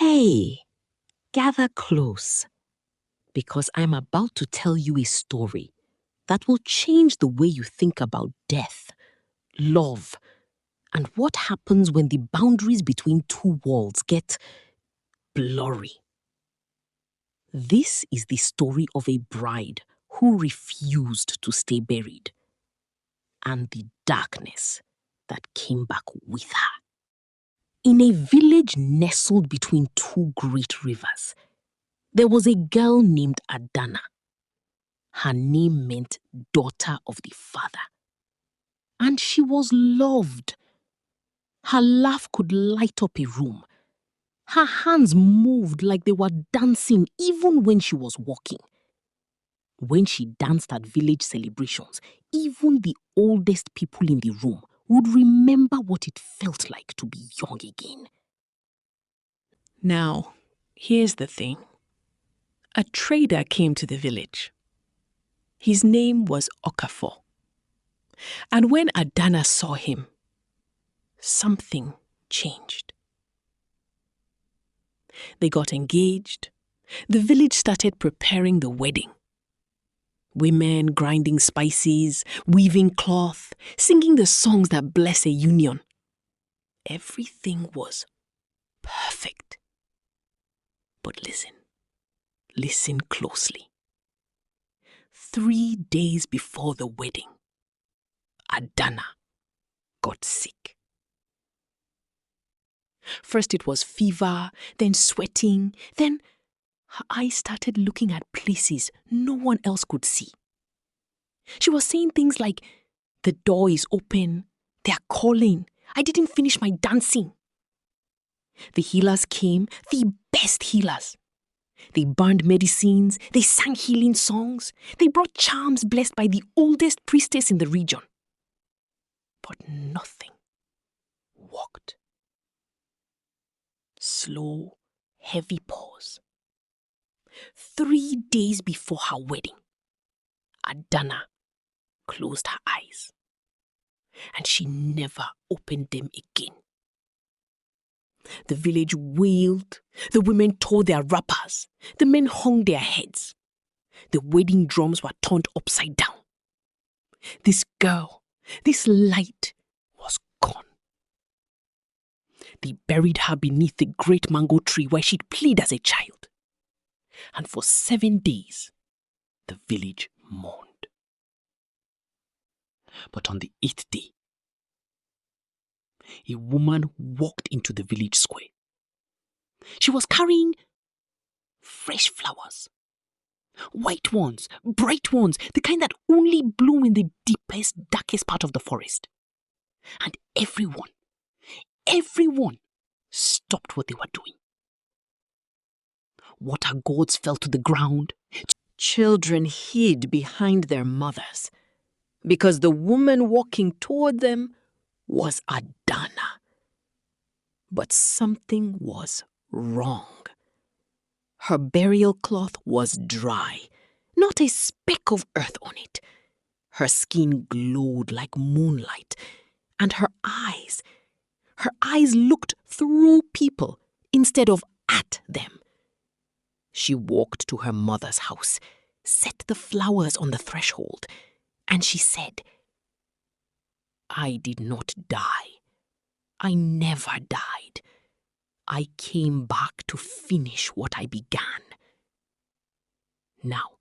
Hey, gather close, because I'm about to tell you a story that will change the way you think about death, love, and what happens when the boundaries between two worlds get blurry. This is the story of a bride who refused to stay buried, and the darkness that came back with her. In a village nestled between two great rivers, there was a girl named Adanna. Her name meant daughter of the Father. And she was loved. Her laugh could light up a room. Her hands moved like they were dancing even when she was walking. When she danced at village celebrations, even the oldest people in the room would remember what it felt like to be young again. Now, here's the thing. A trader came to the village. His name was Okafor. And when Adanna saw him, something changed. They got engaged. The village started preparing the wedding. Women grinding spices, weaving cloth, singing the songs that bless a union. Everything was perfect. But listen closely. 3 days before the wedding, Adanna got sick. First it was fever, then sweating, then her eyes started looking at places no one else could see. She was saying things like, "The door is open, they are calling, I didn't finish my dancing." The healers came, the best healers. They burned medicines, they sang healing songs, they brought charms blessed by the oldest priestess in the region. But nothing worked. Slow, heavy pause. 3 days before her wedding, Adanna closed her eyes, and she never opened them again. The village wailed, the women tore their wrappers, the men hung their heads. The wedding drums were turned upside down. This girl, this light, was gone. They buried her beneath the great mango tree where she'd played as a child. And for 7 days, the village mourned. But on the 8th day, a woman walked into the village square. She was carrying fresh flowers. White ones, bright ones, the kind that only bloom in the deepest, darkest part of the forest. And everyone stopped what they were doing. Water gourds fell to the ground. Children hid behind their mothers, because the woman walking toward them was Adanna. But something was wrong. Her burial cloth was dry, not a speck of earth on it. Her skin glowed like moonlight, and her eyes looked through people instead of at them. She walked to her mother's house, set the flowers on the threshold, and she said, "I did not die. I never died. I came back to finish what I began." Now,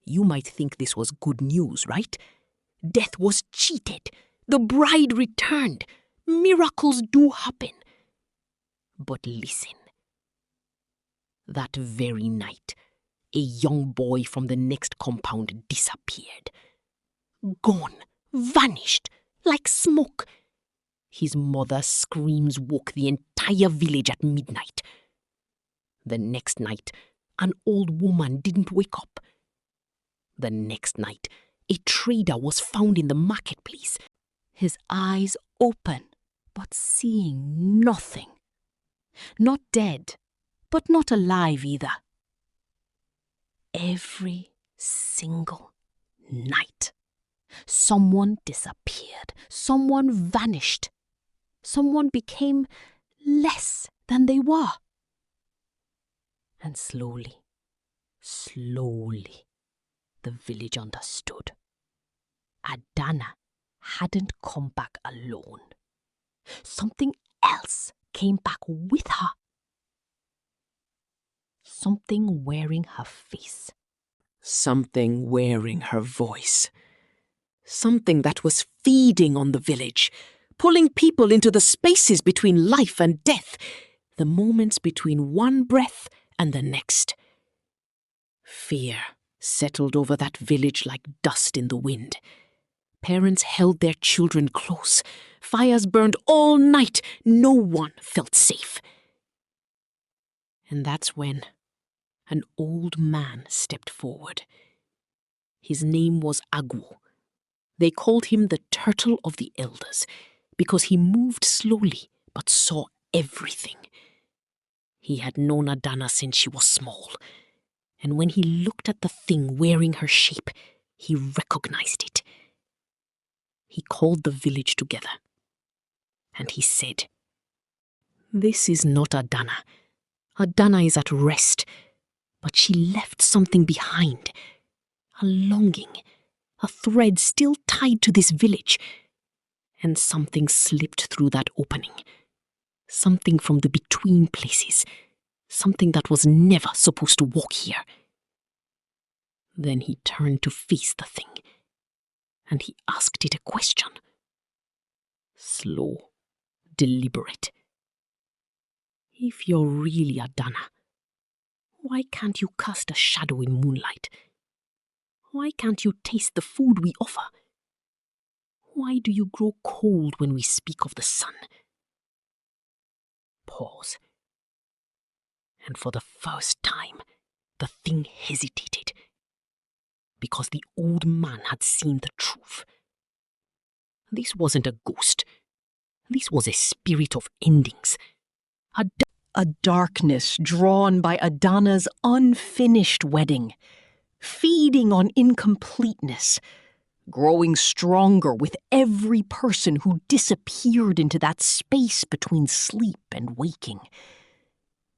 you might think this was good news, right? Death was cheated. The bride returned. Miracles do happen. But listen. That very night, a young boy from the next compound disappeared. Gone, vanished, like smoke. His mother's screams woke the entire village at midnight. The next night, an old woman didn't wake up. The next night, a trader was found in the marketplace, his eyes open, but seeing nothing. Not dead, but not alive either. Every single night, someone disappeared, someone vanished, someone became less than they were. And slowly, slowly, the village understood. Adanna hadn't come back alone. Something else came back with her. Something wearing her face. Something wearing her voice. Something that was feeding on the village, pulling people into the spaces between life and death, the moments between one breath and the next. Fear settled over that village like dust in the wind. Parents held their children close. Fires burned all night. No one felt safe. And that's when an old man stepped forward. His name was Agwu. They called him the Turtle of the Elders because he moved slowly but saw everything. He had known Adanna since she was small, and when he looked at the thing wearing her shape, he recognized it. He called the village together, and he said, "This is not Adanna. Adanna is at rest, but she left something behind, a longing, a thread still tied to this village, and something slipped through that opening. Something from the between places, something that was never supposed to walk here." Then he turned to face the thing, and he asked it a question. Slow, deliberate. "If you're really Adanna, why can't you cast a shadow in moonlight? Why can't you taste the food we offer? Why do you grow cold when we speak of the sun?" Pause. And for the first time, the thing hesitated, because the old man had seen the truth. This wasn't a ghost. This was a spirit of endings. A darkness drawn by Adanna's unfinished wedding, feeding on incompleteness, growing stronger with every person who disappeared into that space between sleep and waking.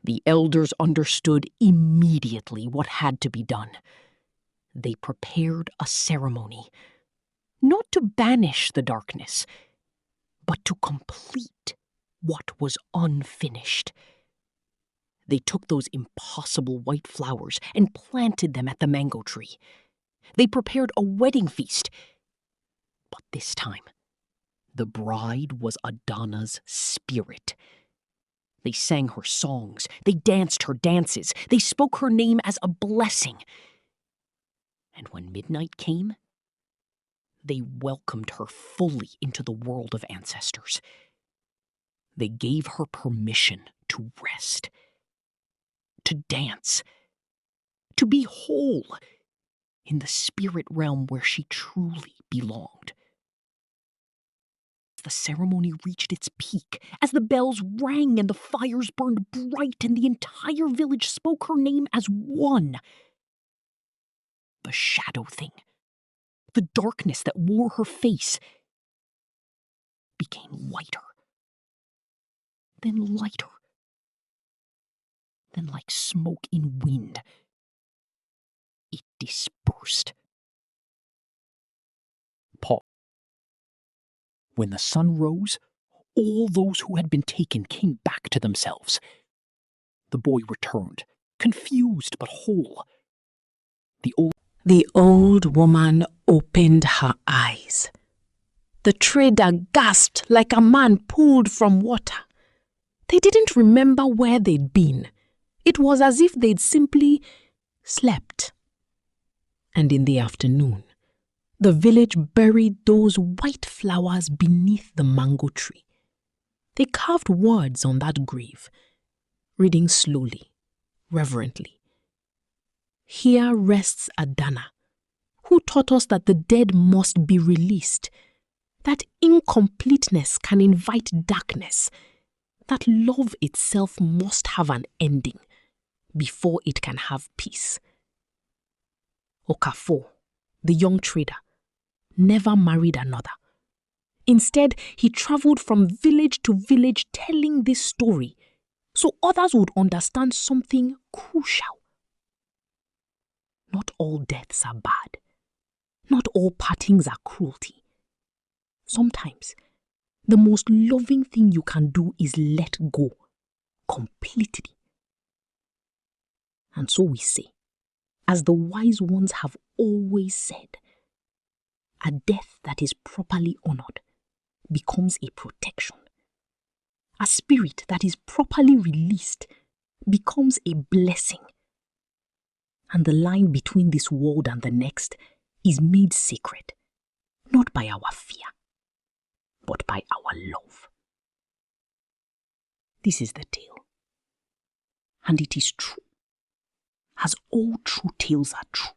The elders understood immediately what had to be done. They prepared a ceremony, not to banish the darkness, but to complete what was unfinished. They took those impossible white flowers and planted them at the mango tree. They prepared a wedding feast. But this time, the bride was Adanna's spirit. They sang her songs. They danced her dances. They spoke her name as a blessing. And when midnight came, they welcomed her fully into the world of ancestors. They gave her permission to rest, to dance, to be whole in the spirit realm where she truly belonged. As the ceremony reached its peak, as the bells rang and the fires burned bright and the entire village spoke her name as one, the shadow thing, the darkness that wore her face, became lighter, then lighter, then like smoke in wind, it dispersed. Pause. When the sun rose, all those who had been taken came back to themselves. The boy returned, confused but whole. The old woman opened her eyes. The trader gasped like a man pulled from water. They didn't remember where they'd been. It was as if they'd simply slept. And in the afternoon, the village buried those white flowers beneath the mango tree. They carved words on that grave, reading slowly, reverently. "Here rests Adanna, who taught us that the dead must be released, that incompleteness can invite darkness, that love itself must have an ending before it can have peace." Okafor, the young trader, never married another. Instead, he traveled from village to village telling this story so others would understand something crucial. Not all deaths are bad. Not all partings are cruelty. Sometimes, the most loving thing you can do is let go completely. And so we say, as the wise ones have always said, a death that is properly honored becomes a protection. A spirit that is properly released becomes a blessing. And the line between this world and the next is made sacred, not by our fear, but by our love. This is the tale. And it is true, as all true tales are true.